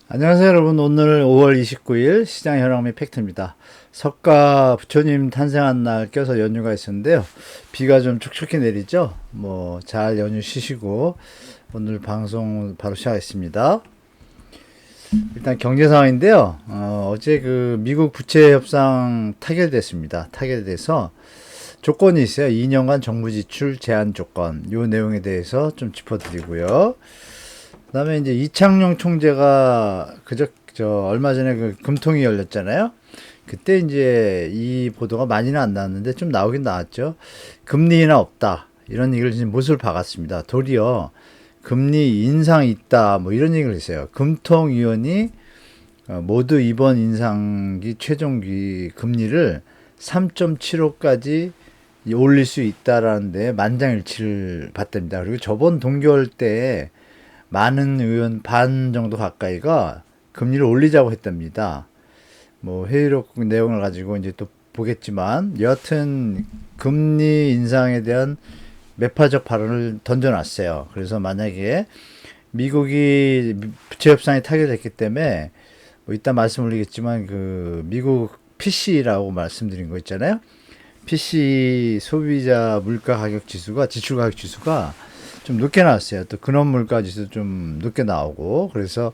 안녕하세요, 여러분. 오늘 5월 29일 시장 현황 및 팩트입니다. 석가 부처님 탄생한 날 껴서 연휴가 있었는데요. 비가 좀 촉촉히 내리죠. 잘 연휴 쉬시고 오늘 방송 바로 시작하겠습니다. 일단 경제 상황인데요. 어제 그 미국 부채 협상 타결됐습니다. 타결돼서 조건이 있어요. 2년간 정부 지출 제한 조건. 요 내용에 대해서 좀 짚어드리고요. 그다음에 이제 이창용 총재가 얼마 전에 그 금통위 열렸잖아요. 그때 이제 이 보도가 많이는 안 나왔는데 좀 나오긴 나왔죠. 금리 인하 없다 이런 얘기를 지금 못을 박았습니다. 도리어 금리 인상 있다 뭐 이런 얘기를 했어요. 금통위원이 모두 이번 인상기 최종기 금리를 3.75까지 올릴 수 있다라는데 만장일치를 봤답니다. 그리고 저번 동결 때 많은 의원 반 정도 가까이가 금리를 올리자고 했답니다. 뭐 회의록 내용을 가지고 이제 또 보겠지만 여하튼 금리 인상에 대한 매파적 발언을 던져놨어요. 그래서 만약에 미국이 부채 협상이 타결됐기 때문에 뭐 이따 말씀 올리겠지만 그 미국 PC라고 말씀드린 거 있잖아요. PC 소비자 물가 가격 지수가 지출 가격 지수가 좀 늦게 나왔어요. 또 근원 물가 지수 좀 늦게 나오고 그래서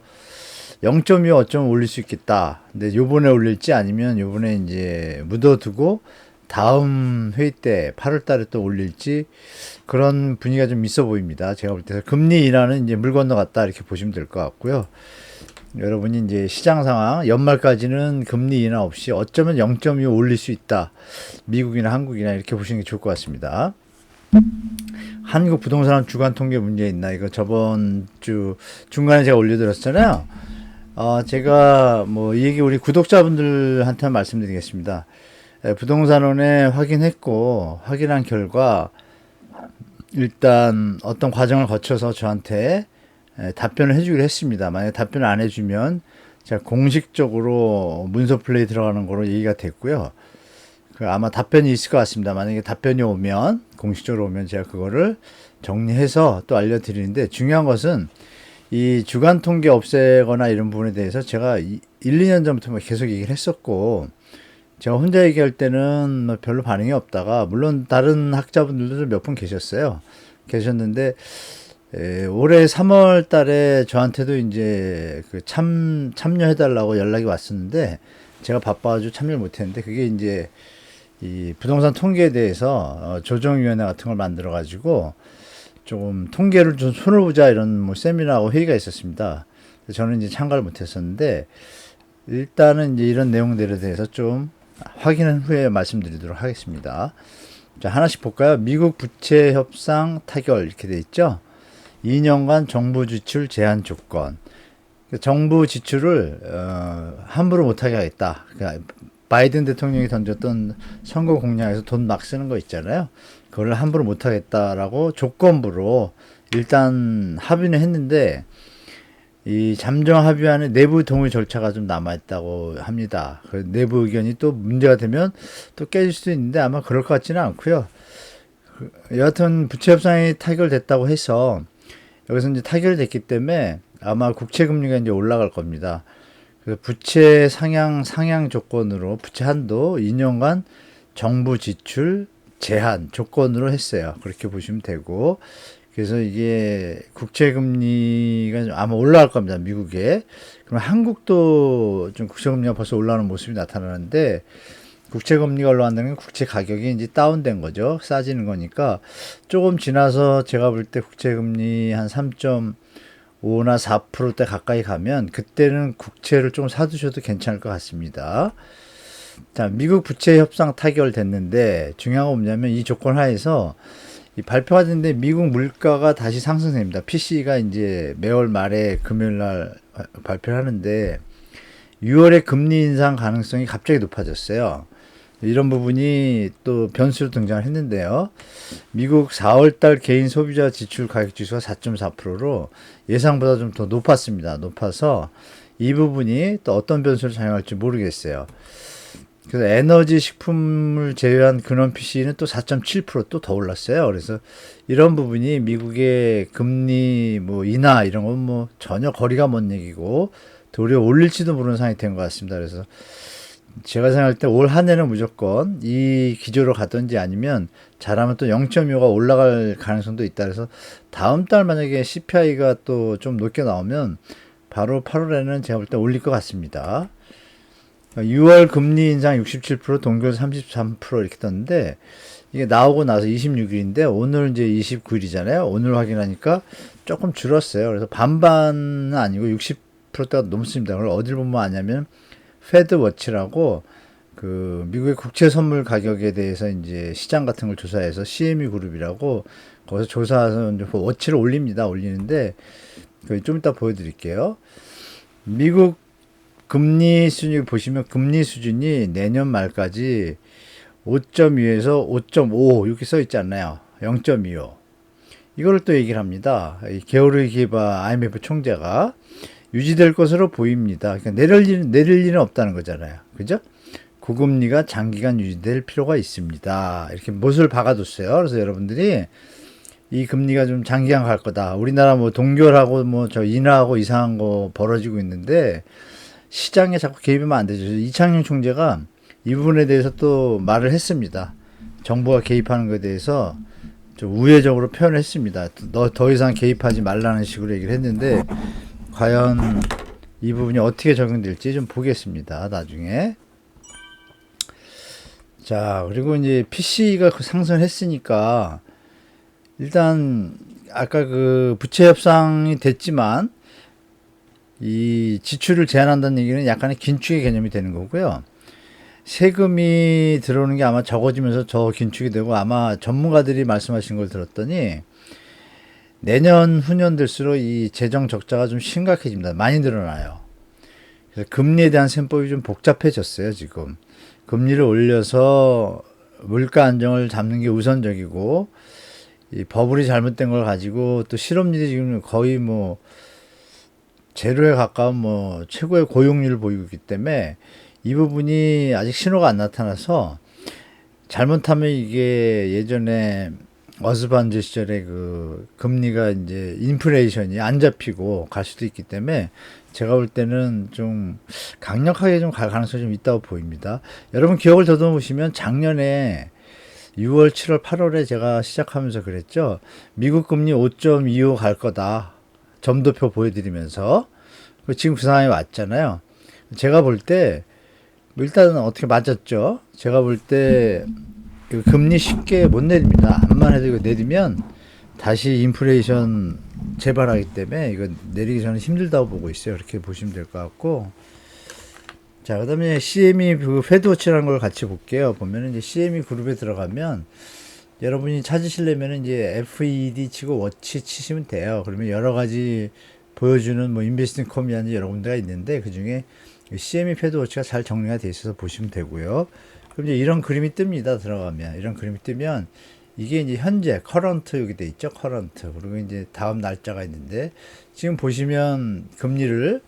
0.25 어쩌면 올릴 수 있겠다. 근데 요번에 올릴지 아니면 요번에 이제 묻어두고 다음 회의 때 8월 달에 또 올릴지 그런 분위기가 좀 있어 보입니다. 제가 볼 때 금리 인하는 이제 물 건너갔다 이렇게 보시면 될 것 같고요. 여러분이 이제 시장 상황 연말까지는 금리 인하 없이 어쩌면 0.25 올릴 수 있다. 미국이나 한국이나 이렇게 보시는 게 좋을 것 같습니다. 한국 부동산 주간 통계 문제 있나? 이거 저번 주 중간에 제가 올려드렸잖아요. 제가 뭐 이 얘기 우리 구독자분들한테 말씀드리겠습니다. 부동산원에 확인했고 확인한 결과 일단 어떤 과정을 거쳐서 저한테 답변을 해주기로 했습니다. 만약 답변을 안 해주면 제가 공식적으로 문서 플레이 들어가는 거로 얘기가 됐고요. 아마 답변이 있을 것 같습니다. 만약에 답변이 오면 공식적으로 오면 제가 그거를 정리해서 또 알려드리는데 중요한 것은 이 주간 통계 없애거나 이런 부분에 대해서 제가 1, 2년 전부터 계속 얘기를 했었고 제가 혼자 얘기할 때는 뭐 별로 반응이 없다가 물론 다른 학자분들도 몇 분 계셨는데 올해 3월 달에 저한테도 이제 그 참여해달라고 연락이 왔었는데 제가 바빠가지고 참여를 못했는데 그게 이제 이 부동산 통계에 대해서 조정위원회 같은 걸 만들어가지고 조금 통계를 좀 손을 보자 이런 뭐 세미나하고 회의가 있었습니다. 저는 이제 참가를 못했었는데 일단은 이제 이런 내용들에 대해서 좀 확인한 후에 말씀드리도록 하겠습니다. 자, 하나씩 볼까요? 미국 부채 협상 타결 이렇게 돼 있죠. 2년간 정부 지출 제한 조건. 정부 지출을 함부로 못하게 하겠다. 그러니까 바이든 대통령이 던졌던 선거 공약에서 돈 막 쓰는 거 있잖아요. 그걸 함부로 못하겠다라고 조건부로 일단 합의는 했는데 이 잠정 합의안에 내부 동의 절차가 좀 남아있다고 합니다. 그 내부 의견이 또 문제가 되면 또 깨질 수도 있는데 아마 그럴 것 같지는 않고요. 여하튼 부채 협상이 타결됐다고 해서 여기서 이제 타결됐기 때문에 아마 국채 금리가 이제 올라갈 겁니다. 그래서 부채 상향 조건으로 부채 한도 2년간 정부 지출 제한 조건으로 했어요. 그렇게 보시면 되고 그래서 이게 국채 금리가 아마 올라갈 겁니다. 미국에. 그럼 한국도 좀 국채 금리가 벌써 올라오는 모습이 나타나는데 국채 금리가 올라간다는 건 국채 가격이 이제 다운된 거죠. 싸지는 거니까 조금 지나서 제가 볼 때 국채 금리 한 3.5나 4%대 가까이 가면 그때는 국채를 좀 사두셔도 괜찮을 것 같습니다. 자, 미국 부채 협상 타결됐는데 중요한 건 뭐냐면 이 조건 하에서 이 발표가 됐는데 미국 물가가 다시 상승됩니다. PC가 이제 매월 말에 금요일 날 발표를 하는데 6월에 금리 인상 가능성이 갑자기 높아졌어요. 이런 부분이 또 변수로 등장을 했는데요. 미국 4월달 개인 소비자 지출 가격 지수가 4.4%로 예상보다 좀 더 높았습니다. 높아서 이 부분이 또 어떤 변수를 작용할지 모르겠어요. 그래서 에너지 식품을 제외한 근원 PC는 또 4.7%또 더 올랐어요. 그래서 이런 부분이 미국의 금리 뭐 인하 이런 건 뭐 전혀 거리가 먼 얘기고 도리어 올릴지도 모르는 상황이 된 것 같습니다. 그래서 제가 생각할 때 올 한 해는 무조건 이 기조로 가든지 아니면 잘하면 또 0.25가 올라갈 가능성도 있다. 그래서 다음 달 만약에 CPI가 또 좀 높게 나오면 바로 8월에는 제가 볼 때 올릴 것 같습니다. 6월 금리 인상 67%, 동결 33% 이렇게 떴는데 이게 나오고 나서 26일인데 오늘 이제 29일이잖아요. 오늘 확인하니까 조금 줄었어요. 그래서 반반은 아니고 60%대가 넘습니다. 그걸 어딜 보면 아냐면 패드 워치라고 그 미국의 국채 선물 가격에 대해서 이제 시장 같은 걸 조사해서 CME 그룹이라고 거기서 조사해서 이제 워치를 올립니다. 올리는데 좀 이따 보여드릴게요. 미국 금리 수준이 보시면 금리 수준이 내년 말까지 5.2에서 5.5 이렇게 써 있지 않나요? 0.25. 이거를 또 얘기를 합니다. 게오르 기바 IMF 총재가 유지될 것으로 보입니다. 그러니까 내릴 일은 없다는 거잖아요. 그죠? 고금리가 장기간 유지될 필요가 있습니다. 이렇게 못을 박아뒀어요. 그래서 여러분들이 이 금리가 좀 장기간 갈 거다. 우리나라 뭐 동결하고 뭐 저 인하하고 이상한 거 벌어지고 있는데 시장에 자꾸 개입하면 안 되죠. 이창용 총재가 이 부분에 대해서 또 말을 했습니다. 정부가 개입하는 것에 대해서 좀 우회적으로 표현을 했습니다. 더 이상 개입하지 말라는 식으로 얘기를 했는데 과연 이 부분이 어떻게 적용될지 좀 보겠습니다. 나중에. 자, 그리고 이제 PC가 상승했으니까 일단 아까 그 부채 협상이 됐지만 이 지출을 제한한다는 얘기는 약간의 긴축의 개념이 되는 거고요. 세금이 들어오는 게 아마 적어지면서 더 긴축이 되고 아마 전문가들이 말씀하신 걸 들었더니 내년 후년 들수록 이 재정 적자가 좀 심각해집니다. 많이 늘어나요. 그래서 금리에 대한 셈법이 좀 복잡해졌어요. 지금 금리를 올려서 물가 안정을 잡는 게 우선적이고 이 버블이 잘못된 걸 가지고 또 실업률이 지금 거의 뭐 제로에 가까운 뭐 최고의 고용률을 보이고 있기 때문에 이 부분이 아직 신호가 안 나타나서 잘못하면 이게 예전에 어스반즈 시절에 그 금리가 이제 인플레이션이 안 잡히고 갈 수도 있기 때문에 제가 볼 때는 좀 강력하게 좀 갈 가능성이 좀 있다고 보입니다. 여러분 기억을 더듬어 보시면 작년에 6월, 7월, 8월에 제가 시작하면서 그랬죠. 미국 금리 5.25 갈 거다. 점도표 보여드리면서 지금 그 상황이 왔잖아요. 제가 볼 때 일단은 어떻게 맞았죠. 제가 볼 때 금리 쉽게 못 내립니다. 암만 해도 이거 내리면 다시 인플레이션 재발하기 때문에 이거 내리기 저는 힘들다고 보고 있어요. 이렇게 보시면 될 것 같고. 자, 그 다음에 CME 그 패드워치라는 걸 같이 볼게요. 보면은 이제 CME 그룹에 들어가면 여러분이 찾으시려면 이제 FED 치고 워치 치시면 돼요. 그러면 여러 가지 보여주는 뭐 인베스팅 컴이라는 여러 군데가 있는데 그 중에 CME 패드워치가 잘 정리가 돼 있어서 보시면 되고요. 그럼 이제 이런 그림이 뜹니다. 들어가면 이런 그림이 뜨면 이게 이제 현재 커런트 여기 돼 있죠. 커런트 그리고 이제 다음 날짜가 있는데 지금 보시면 금리를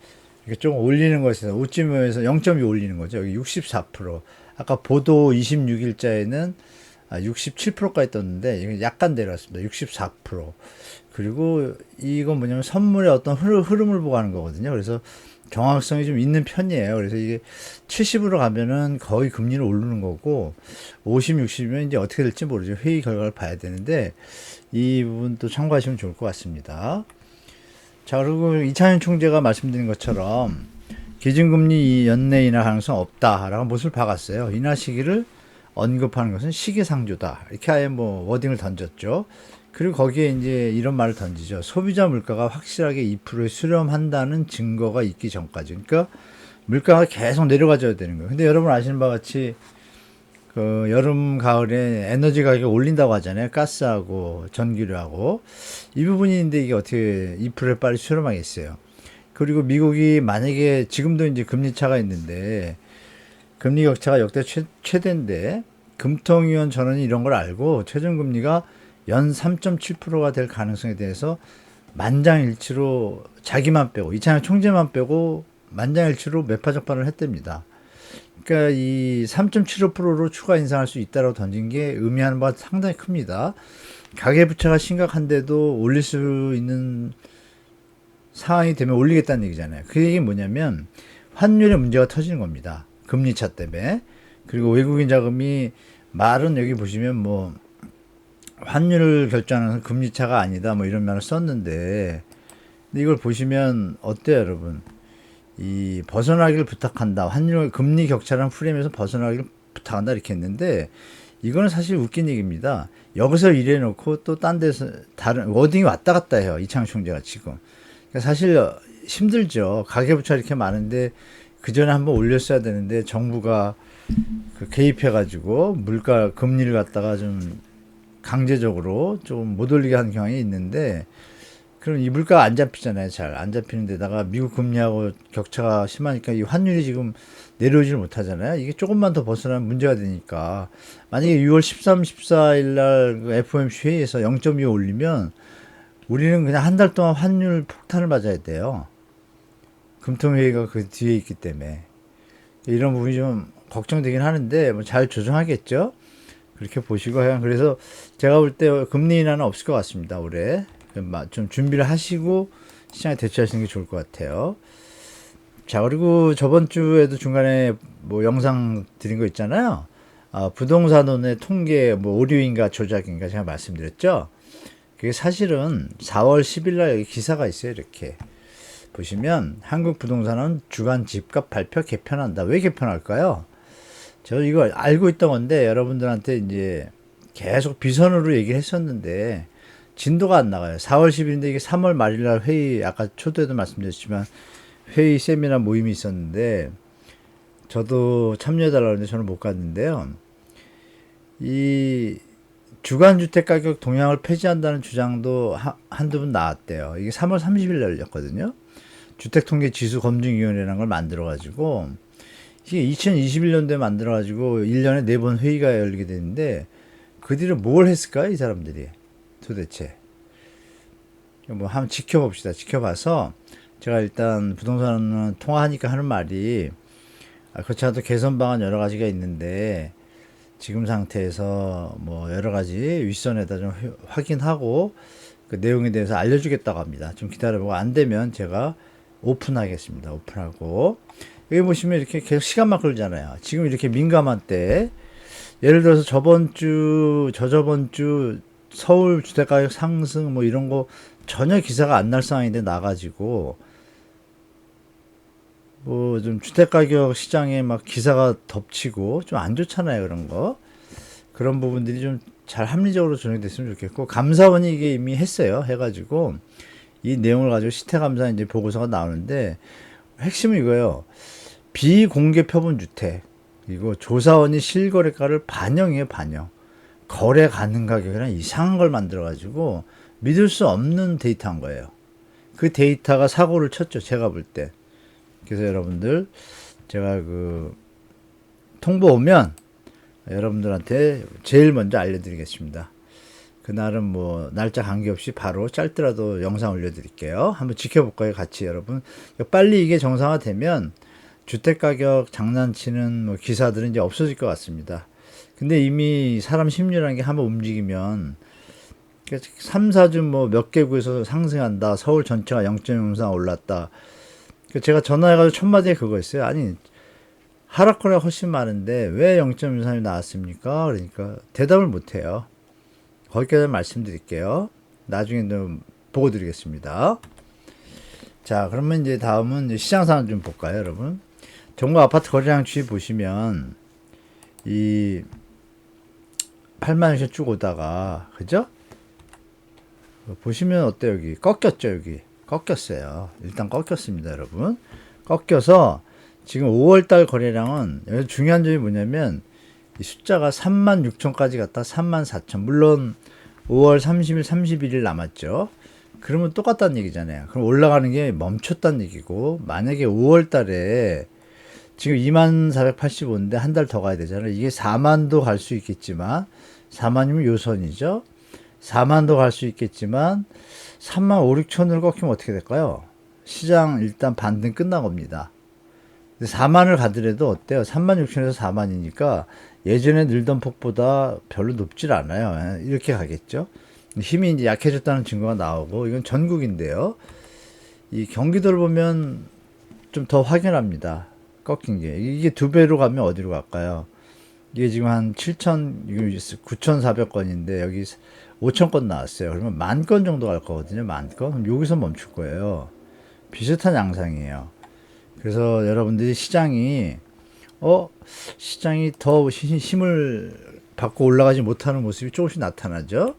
이렇게 좀 올리는 것에서 5.5에서 0.2 올리는 거죠. 여기 64%. 아까 보도 26일자에는 67%까지 떴는데 이건 약간 내려왔습니다. 64%. 그리고 이건 뭐냐면 선물의 어떤 흐름을 보고 하는 거거든요. 그래서 정확성이 좀 있는 편이에요. 그래서 이게 70으로 가면은 거의 금리를 오르는 거고 50, 60이면 이제 어떻게 될지 모르죠. 회의 결과를 봐야 되는데 이 부분도 참고하시면 좋을 것 같습니다. 자, 그리고 이창현 총재가 말씀드린 것처럼 기준금리 연내 인하 가능성 없다라고 못을 박았어요. 인하 시기를 언급하는 것은 시기상조다. 이렇게 아예 뭐 워딩을 던졌죠. 그리고 거기에 이제 이런 말을 던지죠. 소비자 물가가 확실하게 2%에 수렴한다는 증거가 있기 전까지. 그러니까 물가가 계속 내려가줘야 되는 거예요. 근데 여러분 아시는 바와 같이 그 여름 가을에 에너지 가격이 올린다고 하잖아요. 가스하고 전기료하고 이 부분인데 이게 어떻게 2%에 빨리 수렴하겠어요. 그리고 미국이 만약에 지금도 이제 금리 차가 있는데 금리 격차가 역대 최대인데 금통위원 전원이 이런 걸 알고 최종금리가 연 3.7%가 될 가능성에 대해서 만장일치로 자기만 빼고 이창용 총재만 빼고 만장일치로 매파적반을 했답니다. 그러니까 이 3.75%로 추가 인상할 수 있다고 던진 게 의미하는 바가 상당히 큽니다. 가계부채가 심각한데도 올릴 수 있는 상황이 되면 올리겠다는 얘기잖아요. 그 얘기는 뭐냐면 환율에 문제가 터지는 겁니다. 금리차 때문에. 그리고 외국인 자금이 말은 여기 보시면 뭐 환율을 결정하는 금리차가 아니다 뭐 이런 말을 썼는데 근데 이걸 보시면 어때요 여러분? 이 벗어나기를 부탁한다. 환율 금리 격차라는 프레임에서 벗어나기를 부탁한다 이렇게 했는데 이거는 사실 웃긴 얘기입니다. 여기서 이래 놓고 또 딴 데서 다른 워딩이 왔다 갔다 해요. 이창용 총재가 지금. 그러니까 사실 힘들죠. 가계부채 이렇게 많은데 그 전에 한번 올렸어야 되는데 정부가 그 개입해가지고 물가 금리를 갖다가 좀 강제적으로 좀 못 올리게 하는 경향이 있는데 그럼 이 물가가 안 잡히잖아요. 잘 안 잡히는 데다가 미국 금리하고 격차가 심하니까 이 환율이 지금 내려오지를 못하잖아요. 이게 조금만 더 벗어나면 문제가 되니까 만약에 6월 13, 14일 날 FOMC 회의에서 0.25 올리면 우리는 그냥 한 달 동안 환율 폭탄을 맞아야 돼요. 금통회의가 그 뒤에 있기 때문에 이런 부분이 좀 걱정되긴 하는데 뭐 잘 조정하겠죠. 그렇게 보시고 그래서 제가 볼 때 금리 인하는 없을 것 같습니다. 올해 좀 준비를 하시고 시장에 대처하시는 게 좋을 것 같아요. 자 그리고 저번 주에도 중간에 뭐 영상 드린 거 있잖아요. 부동산원의 통계 뭐 오류인가 조작인가 제가 말씀드렸죠. 그게 사실은 4월 10일 날 여기 기사가 있어요. 이렇게 보시면 한국 부동산은 주간 집값 발표 개편한다. 왜 개편할까요? 저 이거 알고 있던 건데 여러분들한테 이제 계속 비선으로 얘기를 했었는데 진도가 안 나가요. 4월 10일인데 이게 3월 말일날 회의 아까 초대도 말씀드렸지만 회의 세미나 모임이 있었는데 저도 참여해달라고 했는데 저는 못 갔는데요. 이 주간주택 가격 동향을 폐지한다는 주장도 한두 번 나왔대요. 이게 3월 30일 날렸거든요. 주택통계지수검증위원회라는 걸 만들어가지고 이게 2021년도에 만들어가지고 1년에 4번 회의가 열리게 되는데 그 뒤로 뭘 했을까요? 이 사람들이 도대체. 뭐 한번 지켜봅시다. 지켜봐서 제가 일단 부동산 통화하니까 하는 말이 그렇지 않아도 개선 방안 여러 가지가 있는데 지금 상태에서 뭐 여러 가지 윗선에다 좀 확인하고 그 내용에 대해서 알려주겠다고 합니다. 좀 기다려보고 안 되면 제가 오픈하겠습니다. 오픈하고 여기 보시면 이렇게 계속 시간만 끌잖아요. 지금 이렇게 민감한 때 예를 들어서 저번 주 저저번 주 서울 주택가격 상승 뭐 이런 거 전혀 기사가 안 날 상황인데 나가지고 뭐 좀 주택가격 시장에 막 기사가 덮치고 좀 안 좋잖아요. 그런 거. 그런 부분들이 좀 잘 합리적으로 조정됐으면 좋겠고 감사원이 이게 이미 했어요. 해가지고 이 내용을 가지고 시태감사 이제 보고서가 나오는데 핵심은 이거예요. 비공개 표본 주택 이거 조사원이 실거래가를 반영해요. 반영. 거래 가능 가격이랑 이상한 걸 만들어가지고 믿을 수 없는 데이터인 거예요. 그 데이터가 사고를 쳤죠. 제가 볼 때. 그래서 여러분들 제가 그 통보 오면 여러분들한테 제일 먼저 알려드리겠습니다. 그날은 뭐 날짜 관계없이 바로 짧더라도 영상 올려드릴게요. 한번 지켜볼까요? 같이 여러분. 빨리 이게 정상화되면 주택가격 장난치는 뭐 기사들은 이제 없어질 것 같습니다. 근데 이미 사람 심리라는 게 한번 움직이면 3, 4주 뭐 몇 개구에서 상승한다. 서울 전체가 0.03 올랐다. 제가 전화해가지고 첫 마디에 그거였어요. 아니 하락거래가 훨씬 많은데 왜 0.13이 나왔습니까? 그러니까 대답을 못해요. 거기까지 말씀드릴게요. 나중에 좀 보고 드리겠습니다. 자 그러면 이제 다음은 이제 시장 상황 좀 볼까요 여러분. 정부 아파트 거래량 추이 보시면 이 8만원씩 쭉 오다가 그죠? 보시면 어때요? 여기 꺾였죠. 여기 꺾였어요. 일단 꺾였습니다 여러분. 꺾여서 지금 5월달 거래량은 여기 중요한 점이 뭐냐면 이 숫자가 36,000까지 갔다 34,000 물론 5월 30일 31일 남았죠. 그러면 똑같다는 얘기잖아요. 그럼 올라가는 게 멈췄다는 얘기고 만약에 5월달에 지금 2485인데 한 달 더 가야 되잖아요. 이게 4만도 갈 수 있겠지만 4만이면 요선이죠. 4만도 갈 수 있겠지만 3만 5, 6천으로 꺾이면 어떻게 될까요? 시장 일단 반등 끝난 겁니다. 4만을 가더라도 어때요? 3만 6천에서 4만이니까 예전에 늘던 폭보다 별로 높질 않아요. 이렇게 가겠죠. 힘이 이제 약해졌다는 증거가 나오고 이건 전국인데요. 이 경기도를 보면 좀 더 확연합니다. 꺾인 게. 이게 두 배로 가면 어디로 갈까요? 이게 지금 한 9,400건인데 여기 5,000건 나왔어요. 그러면 10,000건 정도 갈 거거든요. 10,000건. 그럼 여기서 멈출 거예요. 비슷한 양상이에요. 그래서 여러분들이 시장이 더 힘을 받고 올라가지 못하는 모습이 조금씩 나타나죠.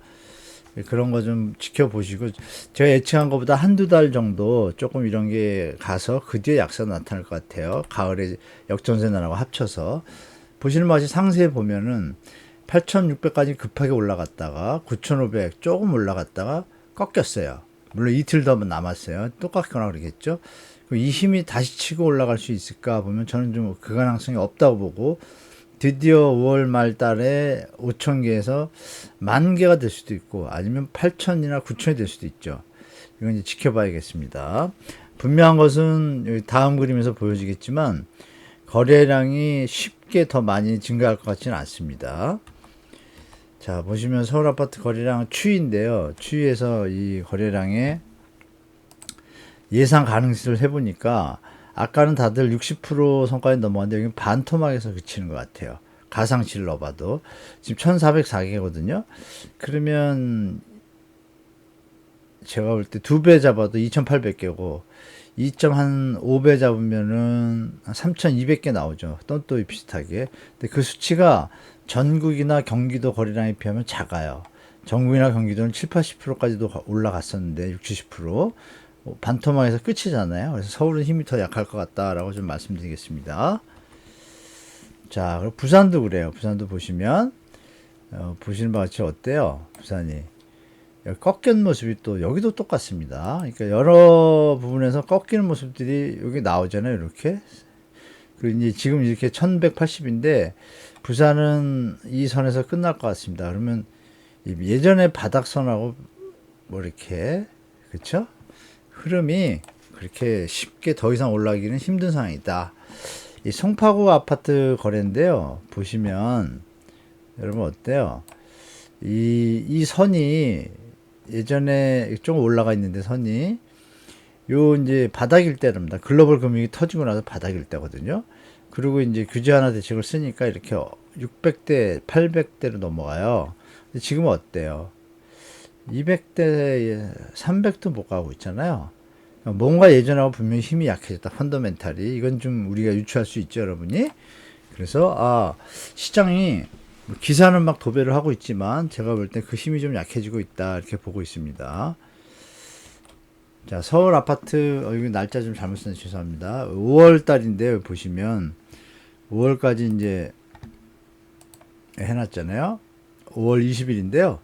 그런 거 좀 지켜보시고, 제가 예측한 것보다 한두 달 정도 조금 이런 게 가서 그 뒤에 약세가 나타날 것 같아요. 가을에 역전세 나라고 합쳐서. 보시는 바같이 상세히 보면은 8,600까지 급하게 올라갔다가 9,500 조금 올라갔다가 꺾였어요. 물론 이틀 더 남았어요. 똑같거나 그러겠죠. 이 힘이 다시 치고 올라갈 수 있을까 보면 저는 좀 그 가능성이 없다고 보고, 드디어 5월 말 달에 5,000개에서 10,000개가 될 수도 있고 아니면 8,000이나 9,000이 될 수도 있죠. 이건 이제 지켜봐야겠습니다. 분명한 것은 다음 그림에서 보여지겠지만 거래량이 쉽게 더 많이 증가할 것 같지는 않습니다. 자, 보시면 서울 아파트 거래량 추이인데요. 추이에서 이 거래량의 예상 가능성을 해보니까 아까는 다들 60% 선까지 넘어갔는데 여기는 반토막에서 그치는 것 같아요. 가상치를 넣어봐도 지금 1,404개거든요. 그러면 제가 볼 때 2배 잡아도 2,800개고 2.5배 잡으면은 3,200개 나오죠. 또 비슷하게. 근데 그 수치가 전국이나 경기도 거래량에 비하면 작아요. 전국이나 경기도는 7, 80%까지도 올라갔었는데 60, 70%. 반토막에서 끝이잖아요. 그래서 서울은 힘이 더 약할 것 같다라고 좀 말씀드리겠습니다. 자, 그리고 부산도 그래요. 부산도 보시면 보시는 바와 같이 어때요? 부산이 꺾인 모습이 또 여기도 똑같습니다. 그러니까 여러 부분에서 꺾이는 모습들이 여기 나오잖아요. 이렇게. 그리고 이제 지금 이렇게 1,180인데 부산은 이 선에서 끝날 것 같습니다. 그러면 예전에 바닥선하고 뭐 이렇게 그렇죠? 흐름이 그렇게 쉽게 더 이상 올라가기는 힘든 상황이다. 이 송파구 아파트 거래인데요. 보시면 여러분 어때요? 이 선이 예전에 좀 올라가 있는데 선이 요 이제 바닥일 때랍니다. 글로벌 금융이 터지고 나서 바닥일 때거든요. 그리고 이제 규제 하나 대책을 쓰니까 이렇게 600대, 800대로 넘어가요. 근데 지금은 어때요? 200대, 300도 못 가고 있잖아요. 뭔가 예전하고 분명히 힘이 약해졌다. 펀더멘탈이. 이건 좀 우리가 유추할 수 있죠, 여러분이. 그래서 시장이 기사는 막 도배를 하고 있지만 제가 볼 때 그 힘이 좀 약해지고 있다. 이렇게 보고 있습니다. 자, 서울 아파트 이거 날짜 좀 잘못 썼네. 죄송합니다. 5월 달인데요. 보시면 5월까지 이제 해놨잖아요. 5월 20일인데요.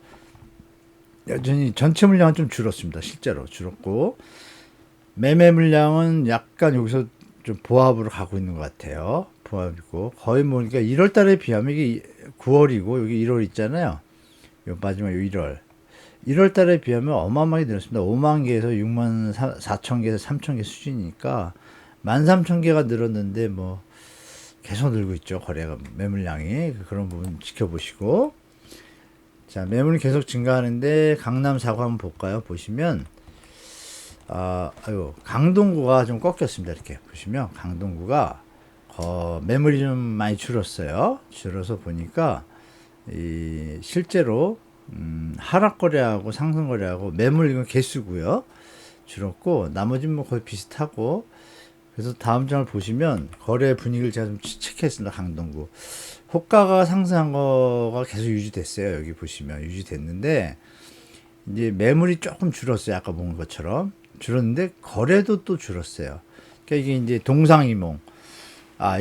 여전히 전체 물량은 좀 줄었습니다. 실제로 줄었고 매매 물량은 약간 여기서 좀 보합으로 가고 있는 것 같아요. 보합이고 거의 뭐 그러니까 1월 달에 비하면 이게 9월이고 여기 1월 있잖아요. 요 마지막 요 1월 달에 비하면 어마어마하게 늘었습니다. 5만 개에서 6만 4천 개에서 3천 개 수준이니까 13,000개가 늘었는데 뭐 계속 늘고 있죠. 거래가 매물량이 그런 부분 지켜보시고 자, 매물이 계속 증가하는데 강남 4구 한번 볼까요? 보시면 강동구가 좀 꺾였습니다. 이렇게 보시면 강동구가 매물이 좀 많이 줄었어요. 줄어서 보니까 실제로 하락 거래하고 상승 거래하고 매물 이건 개수고요. 줄었고 나머지는 뭐 거의 비슷하고 그래서 다음 장을 보시면 거래 분위기를 제가 좀 체크했습니다. 강동구 호가가 상승한 거가 계속 유지됐어요. 여기 보시면 유지됐는데 이제 매물이 조금 줄었어요. 아까 본 것처럼 줄었는데 거래도 또 줄었어요. 그러니까 이게 이제 동상이몽.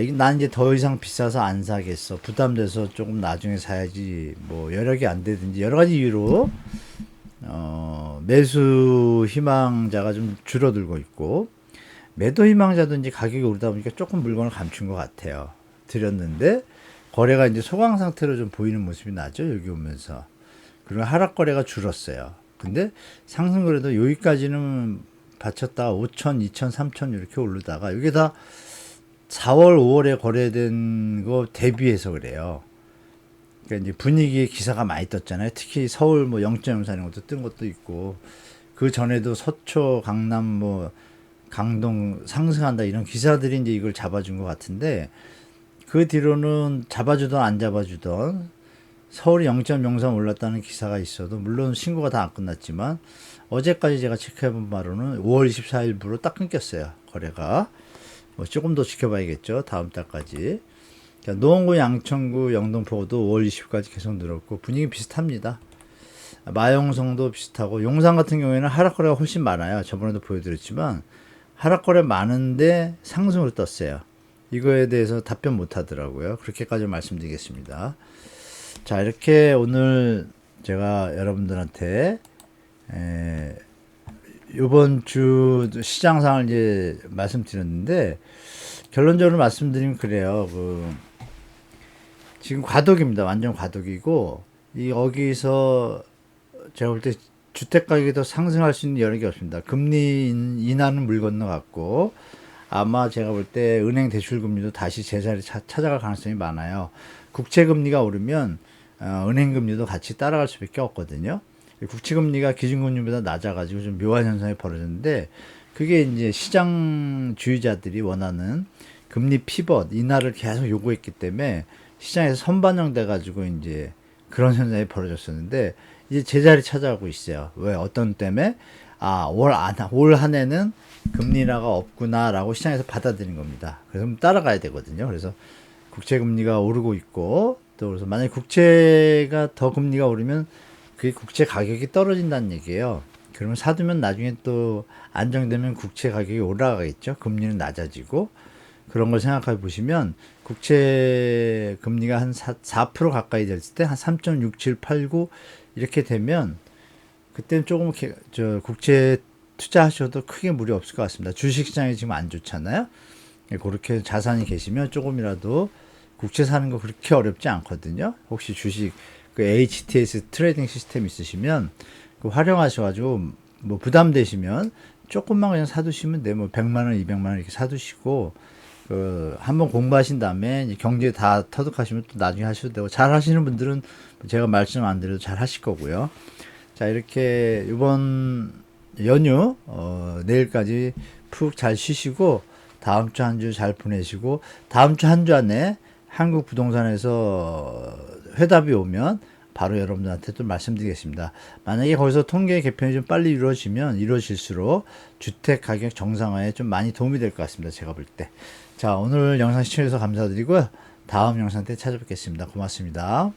이게 난 이제 더 이상 비싸서 안 사겠어. 부담돼서 조금 나중에 사야지. 뭐 여러 개 안 되든지 여러 가지 이유로 매수 희망자가 좀 줄어들고 있고 매도 희망자도 이제 가격이 오르다 보니까 조금 물건을 감춘 것 같아요. 드렸는데 거래가 이제 소강 상태로 좀 보이는 모습이 나죠. 여기 오면서. 그리고 하락 거래가 줄었어요. 근데 상승 거래도 여기까지는 받쳤다가 5천, 2천, 3천 이렇게 오르다가 이게 다 4월, 5월에 거래된 거 대비해서 그래요. 그러니까 이제 분위기에 기사가 많이 떴잖아요. 특히 서울 뭐 0.04 이런 것도 뜬 것도 있고 그 전에도 서초, 강남 뭐 강동 상승한다 이런 기사들이 이제 이걸 잡아준 것 같은데, 그 뒤로는 잡아주던 안 잡아주던 서울이 0.03 올랐다는 기사가 있어도, 물론 신고가 다 안 끝났지만 어제까지 제가 체크해본 바로는 5월 24일부로 딱 끊겼어요, 거래가. 뭐 조금 더 지켜봐야겠죠, 다음 달까지. 그러니까 노원구, 양천구, 영등포도 5월 20일까지 계속 늘었고 분위기 비슷합니다. 마용성도 비슷하고, 용산 같은 경우에는 하락거래가 훨씬 많아요. 저번에도 보여드렸지만 하락거래 많은데 상승으로 떴어요. 이거에 대해서 답변 못 하더라고요. 그렇게까지 말씀드리겠습니다. 자, 이렇게 오늘 제가 여러분들한테 이번 주 시장 상황을 이제 말씀드렸는데, 결론적으로 말씀드리면 그래요. 지금 과도기입니다. 완전 과도기고, 여기서 제가 볼 때 주택 가격이 더 상승할 수 있는 여력이 없습니다. 금리 인하는 물 건너갔고, 아마 제가 볼 때 은행 대출 금리도 다시 제자리 찾아갈 가능성이 많아요. 국채 금리가 오르면 은행 금리도 같이 따라갈 수밖에 없거든요. 국채 금리가 기준 금리보다 낮아가지고 좀 묘한 현상이 벌어졌는데, 그게 이제 시장주의자들이 원하는 금리 피벗 인하를 계속 요구했기 때문에 시장에서 선반영돼 가지고 이제 그런 현상이 벌어졌었는데, 이제 제자리 찾아가고 있어요. 왜? 어떤 때문에? 올 한 해는 금리 인하가 없구나라고 시장에서 받아들인 겁니다. 그래서 따라가야 되거든요. 그래서 국채 금리가 오르고 있고, 또 그래서 만약에 국채가 더 금리가 오르면 그게 국채 가격이 떨어진다는 얘기예요. 그러면 사두면 나중에 또 안정되면 국채 가격이 올라가겠죠. 금리는 낮아지고. 그런 걸 생각해 보시면 국채 금리가 한 4% 가까이 됐을 때 한 3.6789 이렇게 되면, 그때는 조금 국채 투자하셔도 크게 무리 없을 것 같습니다. 주식시장이 지금 안 좋잖아요. 그렇게 자산이 계시면 조금이라도 국채 사는 거 그렇게 어렵지 않거든요. 혹시 주식 그 HTS 트레이딩 시스템 있으시면 활용하셔가지고 뭐 부담되시면 조금만 그냥 사두시면 돼. 뭐 100만 원, 200만 원 이렇게 사두시고, 한번 공부하신 다음에 이제 경제 다 터득하시면 또 나중에 하셔도 되고, 잘 하시는 분들은 제가 말씀 안 드려도 잘 하실 거고요. 자, 이렇게 이번 연휴 내일까지 푹 잘 쉬시고, 다음 주 한 주 잘 보내시고, 다음 주 한 주 안에 한국 부동산에서 회답이 오면 바로 여러분들한테 또 말씀드리겠습니다. 만약에 거기서 통계 개편이 좀 빨리 이루어질수록 주택 가격 정상화에 좀 많이 도움이 될 것 같습니다, 제가 볼 때. 자, 오늘 영상 시청해주셔서 감사드리고요. 다음 영상 때 찾아뵙겠습니다. 고맙습니다.